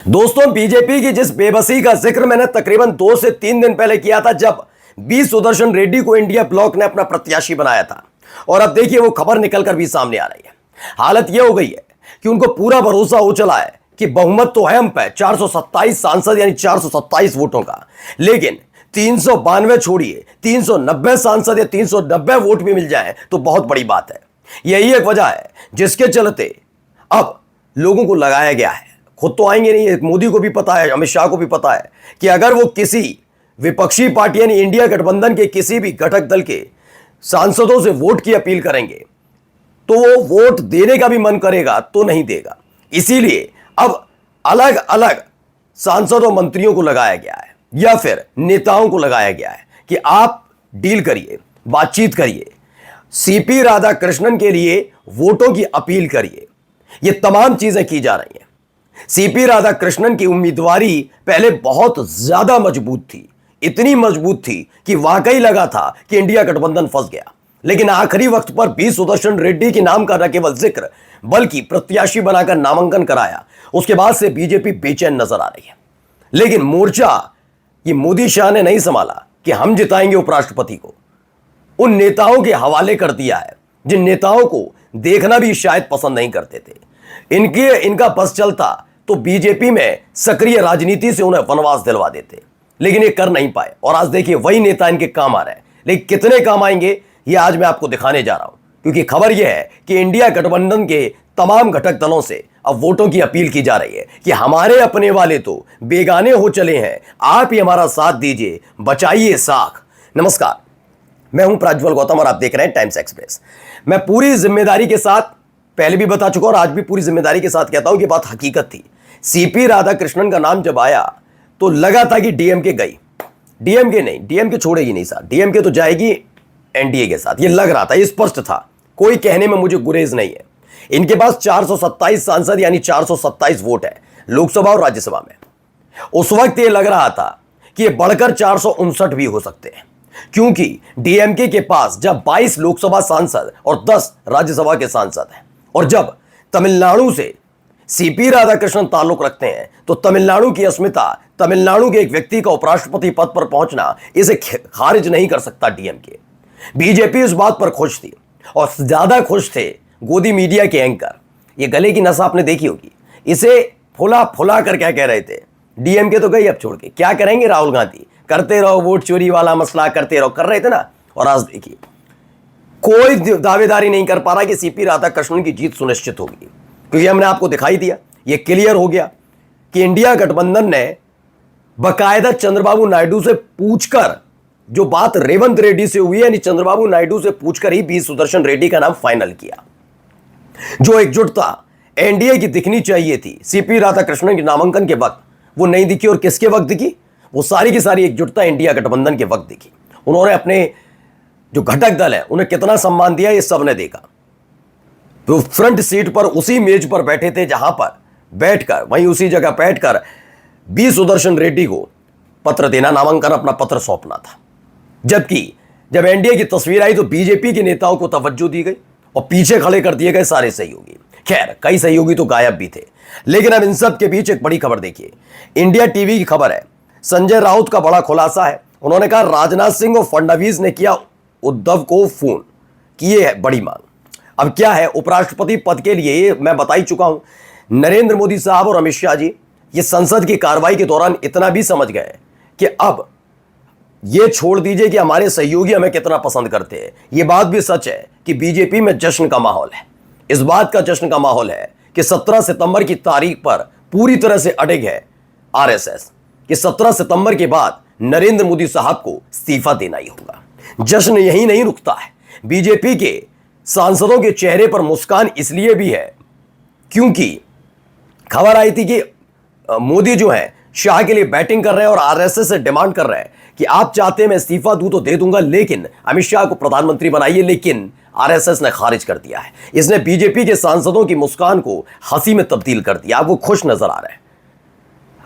दोस्तों, बीजेपी की जिस बेबसी का जिक्र मैंने तकरीबन 2 से 3 दिन पहले किया था, जब बी सुदर्शन रेड्डी को इंडिया ब्लॉक ने अपना प्रत्याशी बनाया था, और अब देखिए वो खबर निकलकर भी सामने आ रही है। हालत यह हो गई है कि उनको पूरा भरोसा हो चला है कि बहुमत तो है हम पे 427 सांसद यानी 427 वोटों का, लेकिन 392 छोड़िए 390 सांसद या 390 वोट भी मिल जाए तो बहुत बड़ी बात है। यही एक वजह है जिसके चलते अब लोगों को लगाया गया है। खुद तो आएंगे नहीं, मोदी को भी पता है, अमित शाह को भी पता है कि अगर वो किसी विपक्षी पार्टी यानी इंडिया गठबंधन के किसी भी घटक दल के सांसदों से वोट की अपील करेंगे तो वो वोट देने का भी मन करेगा तो नहीं देगा। इसीलिए अब अलग अलग सांसदों मंत्रियों को लगाया गया है या फिर नेताओं को लगाया गया है कि आप डील करिए, बातचीत करिए, सीपी राधाकृष्णन के लिए वोटों की अपील करिए। ये तमाम चीजें की जा रही हैं। सीपी राधाकृष्णन की उम्मीदवारी पहले बहुत ज्यादा मजबूत थी, इतनी मजबूत थी कि वाकई लगा था कि इंडिया गठबंधन फंस गया, लेकिन आखिरी वक्त पर बी सुदर्शन रेड्डी के नाम का न केवल जिक्र बल्कि प्रत्याशी बनाकर नामांकन कराया। उसके बाद से बीजेपी बेचैन नजर आ रही है। लेकिन मोर्चा ये मोदी शाह ने नहीं संभाला कि हम जिताएंगे उपराष्ट्रपति को, उन नेताओं के हवाले कर दिया है जिन नेताओं को देखना भी शायद पसंद नहीं करते थे। इनका बस चलता तो बीजेपी में सक्रिय राजनीति से उन्हें वनवास दिलवा देते, लेकिन ये कर नहीं पाए। और आज देखिए वही नेता इनके काम आ रहे हैं, लेकिन कितने काम आएंगे ये आज मैं आपको दिखाने जा रहा हूं, क्योंकि खबर यह है कि इंडिया गठबंधन के तमाम घटक दलों से अब वोटों की अपील की जा रही है कि हमारे अपने वाले तो बेगाने हो चले हैं, आप ही हमारा साथ दीजिए, बचाइए साख। नमस्कार, मैं हूं प्रज्वल गौतम और आप देख रहे हैं टाइम्स एक्सप्रेस। मैं पूरी जिम्मेदारी के साथ पहले भी बता चुका और आज भी पूरी जिम्मेदारी के साथ कहता हूं कि बात हकीकत थी। सीपी राधाकृष्णन का नाम जब आया तो लगा था कि डीएमके गई, डीएमके नहीं, डीएमके छोड़ेगी नहीं साथ, डीएमके तो जाएगी एनडीए के साथ, ये लग रहा था, ये स्पष्ट था, कोई कहने में मुझे गुरेज नहीं है। इनके पास 427 सांसद यानी 427 वोट है लोकसभा और राज्यसभा में। उस वक्त ये लग रहा था कि ये बढ़कर 459 भी हो सकते हैं, क्योंकि डीएमके के पास जब 22 लोकसभा सांसद और 10 राज्यसभा के सांसद हैं, और जब तमिलनाडु से सीपी राधाकृष्णन ताल्लुक रखते हैं तो तमिलनाडु की अस्मिता, तमिलनाडु के एक व्यक्ति का उपराष्ट्रपति पद पर पहुंचना, इसे खारिज नहीं कर सकता डीएमके। बीजेपी इस बात पर खुश थी और ज्यादा खुश थे गोदी मीडिया के एंकर। ये गले की नस आपने देखी होगी, इसे फुला फुला कर क्या कह रहे थे, डीएमके तो गई अब छोड़ के, क्या करेंगे राहुल गांधी, करते रहो वोट चोरी वाला मसला, करते रहो, कर रहे थे ना। और आज देखिए कोई दावेदारी नहीं कर पा रहा कि सीपी राधाकृष्णन की जीत सुनिश्चित होगी, क्योंकि हमने आपको दिखाई दिया, ये क्लियर हो गया कि इंडिया गठबंधन ने बकायदा चंद्रबाबू नायडू से पूछकर, जो बात रेवंत रेड्डी से हुई है, यानी चंद्रबाबू नायडू से पूछकर ही बी सुदर्शन रेड्डी का नाम फाइनल किया। जो एकजुटता एनडीए की दिखनी चाहिए थी सीपी राधाकृष्णन के नामांकन के वक्त, वो नहीं दिखी। और किसके वक्त दिखी? वो सारी की सारी एकजुटता इंडिया गठबंधन के वक्त दिखी। उन्होंने अपने जो घटक दल है उन्हें कितना सम्मान दिया, ये सबने देखा। तो फ्रंट सीट पर उसी मेज पर बैठे थे जहां पर बैठकर, वहीं उसी जगह बैठकर बी सुदर्शन रेड्डी को पत्र देना, नामांकन अपना पत्र सौंपना था। जबकि जब एनडीए की तस्वीर आई तो बीजेपी के नेताओं को तवज्जो दी गई और पीछे खड़े कर दिए गए सारे सहयोगी। खैर, कई सहयोगी तो गायब भी थे, लेकिन अब इन सब के बीच एक बड़ी खबर देखिए। इंडिया टीवी की खबर है, संजय राउत का बड़ा खुलासा है। उन्होंने कहा राजनाथ सिंह और फडणवीस ने किया उद्धव को फोन, किए है बड़ी मांग। अब क्या है, उपराष्ट्रपति पद के लिए मैं बता ही चुका हूं, नरेंद्र मोदी साहब और अमित शाह जी ये संसद की कार्रवाई के दौरान इतना भी समझ गए कि अब ये छोड़ दीजिए कि हमारे सहयोगी हमें कितना पसंद करते हैं। ये बात भी सच है कि बीजेपी में जश्न का माहौल है। इस बात का जश्न का माहौल है कि 17 सितंबर की तारीख पर पूरी तरह से अड़िग है आरएसएस कि 17 सितंबर के बाद नरेंद्र मोदी साहब को इस्तीफा देना ही होगा। जश्न यही नहीं रुकता है, बीजेपी के सांसदों के चेहरे पर मुस्कान इसलिए भी है क्योंकि खबर आई थी कि मोदी जो है शाह के लिए बैटिंग कर रहे हैं और आरएसएस से डिमांड कर रहे हैं कि आप चाहते हैं मैं इस्तीफा दूं तो दे दूंगा, लेकिन अमित शाह को प्रधानमंत्री बनाइए। लेकिन आरएसएस ने खारिज कर दिया है। इसने बीजेपी के सांसदों की मुस्कान को हंसी में तब्दील कर दिया। अब वो खुश नजर आ रहे हैं।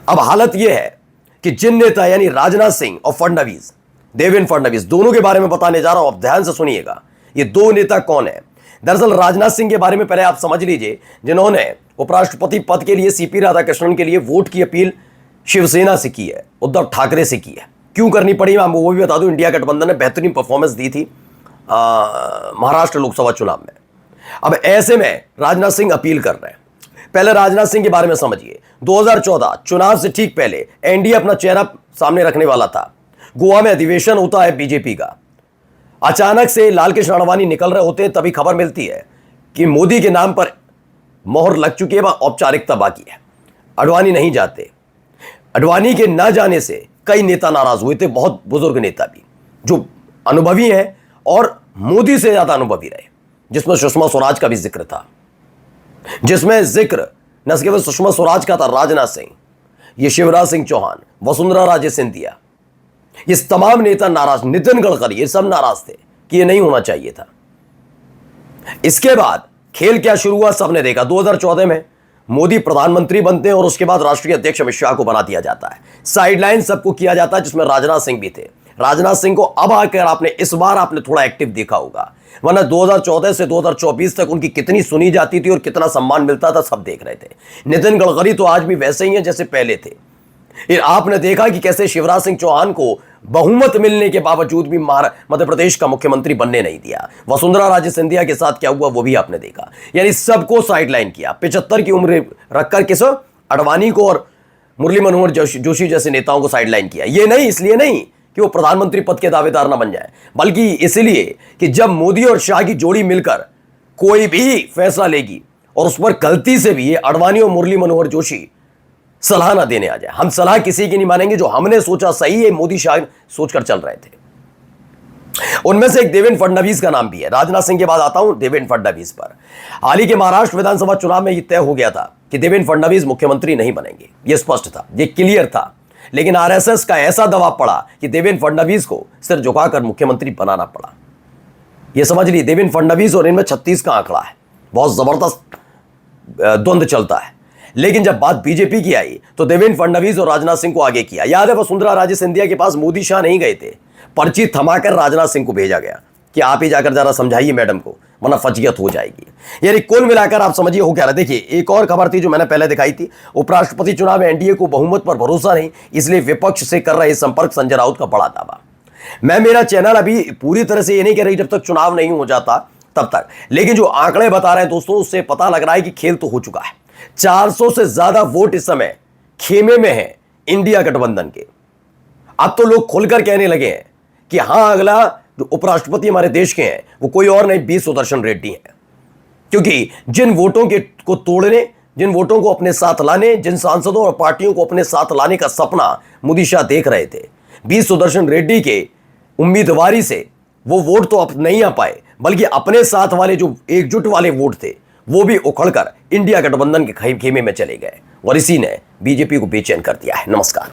अब हालत यह है कि जिन नेता यानी राजनाथ सिंह और फडणवीस, देवेंद्र फडणवीस, दोनों के बारे में बताने जा रहा हूं, अब ध्यान से सुनिएगा। ये दो नेता कौन है? दरअसल राजनाथ सिंह के बारे में पहले आप समझ लीजिए, जिन्होंने उपराष्ट्रपति पद के लिए सीपी राधाकृष्णन के लिए वोट की अपील शिवसेना से की है, उद्धव ठाकरे से की है। क्यों करनी पड़ी मैं वो भी बता दूं। इंडिया गठबंधन ने बेहतरीन परफॉर्मेंस दी थी महाराष्ट्र लोकसभा चुनाव में। अब ऐसे में राजनाथ सिंह अपील कर रहे हैं। पहले राजनाथ सिंह के बारे में समझिए। 2014 चुनाव से ठीक पहले एनडीए अपना चेहरा सामने रखने वाला था। गोवा में अधिवेशन होता है बीजेपी का। अचानक से लालकृष्ण आडवाणी निकल रहे होते हैं, तभी खबर मिलती है कि मोदी के नाम पर मोहर लग चुकी है, औपचारिकता बाकी है। आडवाणी नहीं जाते। आडवाणी के न जाने से कई नेता नाराज हुए थे, बहुत बुजुर्ग नेता भी जो अनुभवी हैं और मोदी से ज्यादा अनुभवी रहे, जिसमें सुषमा स्वराज का भी जिक्र था, जिसमें जिक्र न केवल सुषमा स्वराज का था, राजनाथ सिंह, ये शिवराज सिंह चौहान, वसुंधरा राजे सिंधिया, ये तमाम नेता नाराज, नितिन गडकरी, ये सब नाराज थे कि ये नहीं होना चाहिए था। इसके बाद खेल क्या शुरू हुआ सबने देखा। 2014 में मोदी प्रधानमंत्री बनते हैं और उसके बाद राष्ट्रीय अध्यक्ष अमित शाह को बना दिया जाता है। साइडलाइन सबको किया जाता है, जिसमें राजनाथ सिंह भी थे। राजनाथ सिंह को अब आकर इस बार आपने थोड़ा एक्टिव देखा होगा, वरना 2014 से 2024 तक उनकी कितनी सुनी जाती थी और कितना सम्मान मिलता था सब देख रहे थे। नितिन गडकरी तो आज भी वैसे ही हैं जैसे पहले थे। आपने देखा कि कैसे शिवराज सिंह चौहान को बहुमत मिलने के बावजूद भी मध्य प्रदेश का मुख्यमंत्री बनने नहीं दिया। वसुंधरा राजे सिंधिया के साथ क्या हुआ वो भी आपने देखा। यानी सबको साइडलाइन किया। 75 की उम्र रखकर किस आडवाणी को और मुरली मनोहर जोशी जैसे नेताओं को साइडलाइन किया। ये नहीं, इसलिए नहीं कि वो प्रधानमंत्री पद के दावेदार ना बन जाए, बल्कि इसलिए कि जब मोदी और शाह की जोड़ी मिलकर कोई भी फैसला लेगी और उस पर गलती से भी ये आडवाणी और मुरली मनोहर जोशी सलाह ना देने आ जाए। हम सलाह किसी की नहीं मानेंगे। जो हमने सोचा सही है, मोदी शाह सोचकर चल रहे थे। उनमें से एक देवेंद्र फडणवीस का नाम भी है। राजनाथ सिंह के बाद आता हूं देवेंद्र फडणवीस पर। हाल ही के महाराष्ट्र विधानसभा चुनाव में यह तय हो गया था कि देवेंद्र फडणवीस मुख्यमंत्री नहीं बनेंगे। यह स्पष्ट था, यह क्लियर था। लेकिन आरएसएस का ऐसा दबाव पड़ा कि देवेंद्र फडणवीस को सिर झुकाकर मुख्यमंत्री बनाना पड़ा। यह समझ लीजिए, देवेंद्र फडणवीस और इनमें 36 का आंकड़ा है। बहुत जबरदस्त द्वंद्व चलता है। लेकिन जब बात बीजेपी की आई तो देवेंद्र फडणवीस और राजनाथ सिंह को आगे किया। याद है, वसुंधरा राजे सिंधिया के पास मोदी शाह नहीं गए थे। पर्ची थमाकर राजनाथ सिंह को भेजा गया कि आप ही जाकर जरा समझाइए मैडम को, वरना फजीयत हो जाएगी। यानी कुल मिलाकर आप समझिए हो क्या रहा। देखिए, एक और खबर थी जो मैंने पहले दिखाई थी। उपराष्ट्रपति चुनाव में एनडीए को बहुमत पर भरोसा नहीं, इसलिए विपक्ष से कर रहे संपर्क संजय राउत का बड़ा दावा। मेरा चैनल अभी पूरी तरह से ये नहीं कह रही जब तक चुनाव नहीं हो जाता तब तक, लेकिन जो आंकड़े बता रहे हैं दोस्तों, उससे पता लग रहा है कि खेल तो हो चुका है। 400 से ज्यादा वोट इस समय खेमे में है इंडिया गठबंधन के। अब तो लोग खुलकर कहने लगे हैं कि हां, अगला जो उपराष्ट्रपति हमारे देश के हैं वो कोई और नहीं, बी सुदर्शन रेड्डी हैं। क्योंकि जिन वोटों को तोड़ने, जिन वोटों को अपने साथ लाने, जिन सांसदों और पार्टियों को अपने साथ लाने का सपना मोदी शाह देख रहे थे, बी सुदर्शन रेड्डी के उम्मीदवारी से वो वोट तो अब नहीं आ पाए, बल्कि अपने साथ वाले जो एकजुट वाले वोट थे वो भी उखड़कर इंडिया गठबंधन के खेमे में चले गए और इसी ने बीजेपी को बेचैन कर दिया है। नमस्कार।